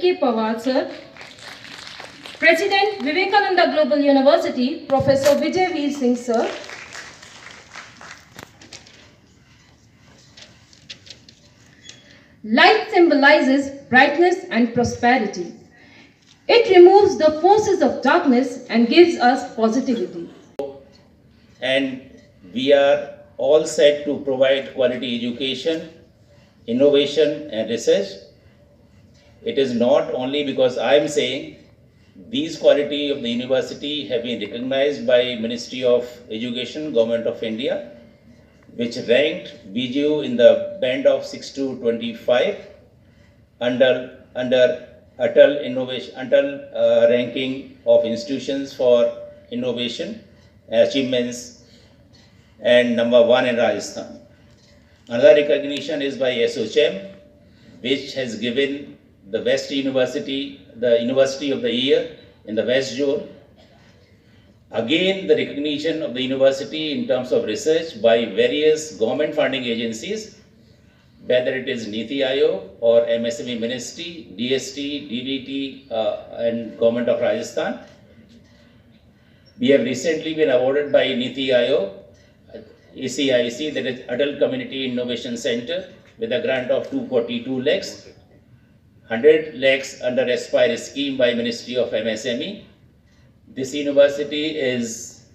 K. Pawar, sir. President, Vivekananda Global University, Professor Vijay Veer Singh, sir. Light symbolizes brightness and prosperity. It removes the forces of darkness and gives us positivity. And we are all set to provide quality education, innovation and research. It is not only because I am saying these quality of the university have been recognized by Ministry of Education, Government of India, which ranked BGU in the band of 6 to 25 under Atal Innovation, ranking of institutions for innovation achievements, and number 1 in Rajasthan. Another recognition is by SOCHM, which has given the West University the University of the Year in the West Zone. Again, the recognition of the university in terms of research by various government funding agencies, whether it is NITI Aayog or MSME Ministry, DST, DBT, and Government of Rajasthan. We have recently been awarded by NITI Aayog, ACIC, that is Adult Community Innovation Center, with a grant of 242 lakhs, 100 lakhs under Aspire scheme by Ministry of MSME. This university is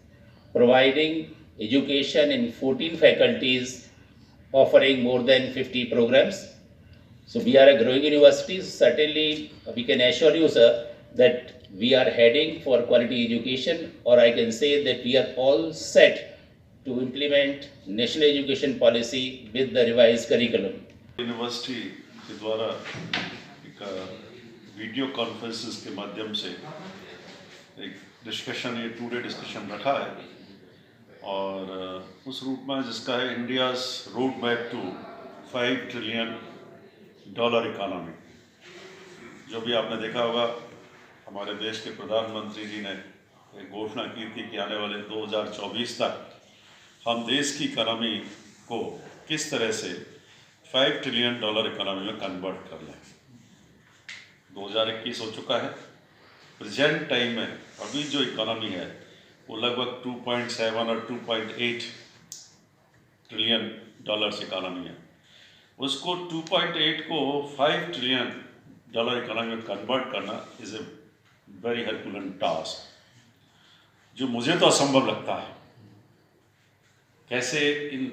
providing education in 14 faculties, offering more than 50 programs. So we are a growing university. Certainly, we can assure you, sir, that we are heading for quality education, or I can say that we are all set to implement national education policy with the revised curriculum. University के द्वारा एक video conferences के माध्यम से एक discussion, ये 2-डे discussion रखा है, और उस रूप में जिसका है India's road map to $5 trillion economy. जो भी आपने देखा होगा, हमारे देश के प्रधानमंत्री जी ने एक घोषणा की थी कि आने वाले 2024 तक हम देश की इकोनॉमी को किस तरह से $5 ट्रिलियन इकोनॉमी में कन्वर्ट कर लें। 2021 हो चुका है। प्रेजेंट टाइम में अभी जो इकोनॉमी है वो लगभग 2.7 और 2.8 ट्रिलियन डॉलर्स इकोनॉमी है। उसको 2.8 को $5 ट्रिलियन इकोनॉमी में कन्वर्ट करना इज़ ए वेरी हरकुलन टास्क, जो मुझे तो असंभव लगता है। कैसे इन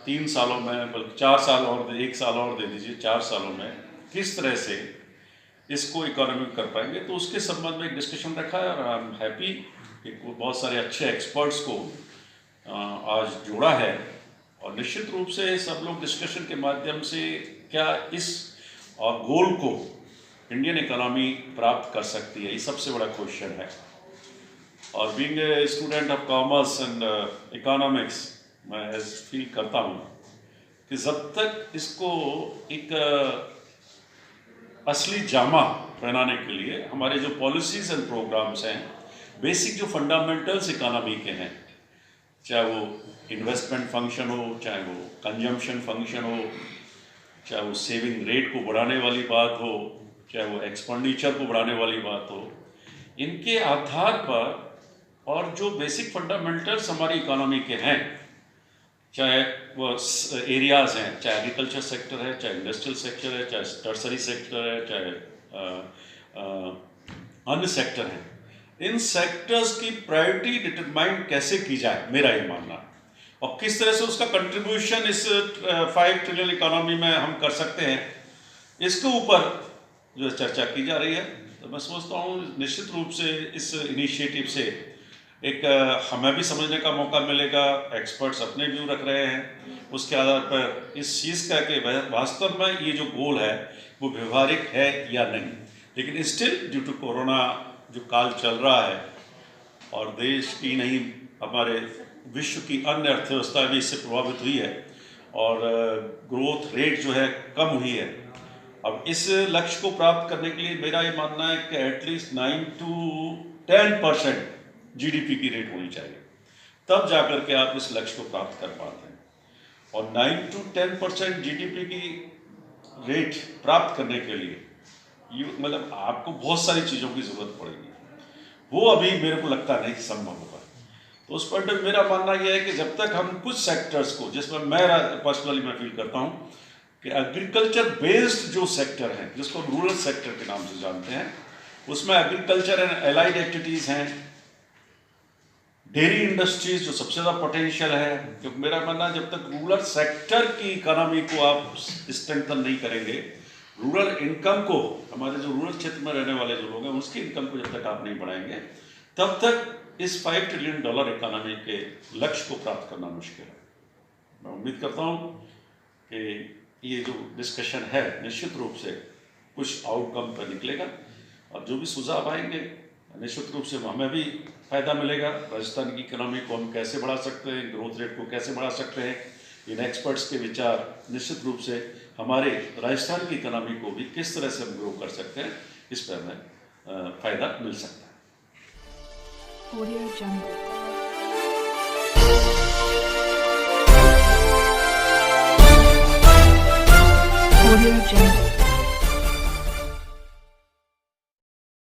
3 सालों में, बल्कि 4 साल और 1 साल और दे दीजिए, 4 सालों में किस तरह से इसको इकोनॉमी कर पाएंगे, तो उसके संबंध में एक डिस्कशन रखा है। और आई एम हैप्पी कि बहुत सारे अच्छे एक्सपर्ट्स को आज जोड़ा है, और निश्चित रूप से सब लोग डिस्कशन के माध्यम से क्या इस गोल को इंडियन इकोनॉमी प्राप्त कर सकती है, ये सबसे बड़ा क्वेश्चन है। और being a student of commerce and economics, मैं फील करता हूँ कि जब तक इसको एक असली जामा पहनाने के लिए हमारे जो पॉलिसीज़ एंड प्रोग्राम्स हैं, बेसिक जो फंडामेंटल्स इकोनॉमी के हैं, चाहे वो इन्वेस्टमेंट फंक्शन हो, चाहे वो कंजम्पशन फंक्शन हो, चाहे वो सेविंग रेट को बढ़ाने वाली बात हो, चाहे वो एक्सपेंडिचर को बढ़ाने वाली बात हो, इनके आधार पर और जो बेसिक फंडामेंटल्स हमारी इकोनॉमी के हैं, चाहे वो एरियाज़ हैं, चाहे एग्रीकल्चर सेक्टर है, चाहे इंडस्ट्रियल सेक्टर है, चाहे टर्सरी सेक्टर है, चाहे अन्य सेक्टर हैं, इन सेक्टर्स की प्रायोरिटी डिटरमाइन कैसे की जाए, मेरा ये मानना है। और किस तरह से उसका कंट्रीब्यूशन इस 5 ट्रिलियन इकोनॉमी में हम कर सकते हैं, इसके ऊपर जो चर्चा की जा रही है। तो मैं समझता हूँ निश्चित रूप से इस इनिशिएटिव से एक हमें भी समझने का मौका मिलेगा, एक्सपर्ट्स अपने व्यू रख रहे हैं, उसके आधार पर इस चीज़ का कि वास्तव में ये जो गोल है वो व्यवहारिक है या नहीं। लेकिन स्टिल ड्यू टू कोरोना जो काल चल रहा है, और देश की नहीं हमारे विश्व की अन्य अर्थव्यवस्था भी इससे प्रभावित हुई है, और ग्रोथ रेट जो है कम हुई है। अब इस लक्ष्य को प्राप्त करने के लिए मेरा ये मानना है कि एटलीस्ट 9 to 10% GDP की रेट होनी चाहिए, तब जाकर के आप इस लक्ष्य को प्राप्त कर पाते हैं। और 9 to 10% GDP की रेट प्राप्त करने के लिए मतलब आपको बहुत सारी चीज़ों की ज़रूरत पड़ेगी, वो अभी मेरे को लगता नहीं संभव होगा। तो उस पर मेरा मानना यह है कि जब तक हम कुछ सेक्टर्स को, जिसमें मैं पर्सनली मैं फील करता हूँ कि एग्रीकल्चर बेस्ड जो सेक्टर है, जिसको रूरल सेक्टर के नाम से जानते हैं, उसमें एग्रीकल्चर एंड एलाइड एक्टिविटीज़ हैं, डेयरी इंडस्ट्रीज जो सबसे ज़्यादा पोटेंशियल है, क्योंकि मेरा मानना जब तक रूरल सेक्टर की इकोनॉमी को आप स्ट्रेंथन नहीं करेंगे, रूरल इनकम को, हमारे जो रूरल क्षेत्र में रहने वाले जो लोग हैं उसकी इनकम को जब तक आप नहीं बढ़ाएंगे, तब तक इस $5 ट्रिलियन इकोनॉमी के लक्ष्य को प्राप्त करना मुश्किल है। मैं उम्मीद करता हूँ कि ये जो डिस्कशन है निश्चित रूप से कुछ आउटकम पर निकलेगा, और जो भी सुझाव आएंगे निश्चित रूप से हमें भी फ़ायदा मिलेगा। राजस्थान की इकोनॉमी को हम कैसे बढ़ा सकते हैं, ग्रोथ रेट को कैसे बढ़ा सकते हैं, इन एक्सपर्ट्स के विचार निश्चित रूप से हमारे राजस्थान की इकोनॉमी को भी किस तरह से हम ग्रो कर सकते हैं, इस पर हमें फ़ायदा मिल सकता है। Audio Jungle. Audio Jungle.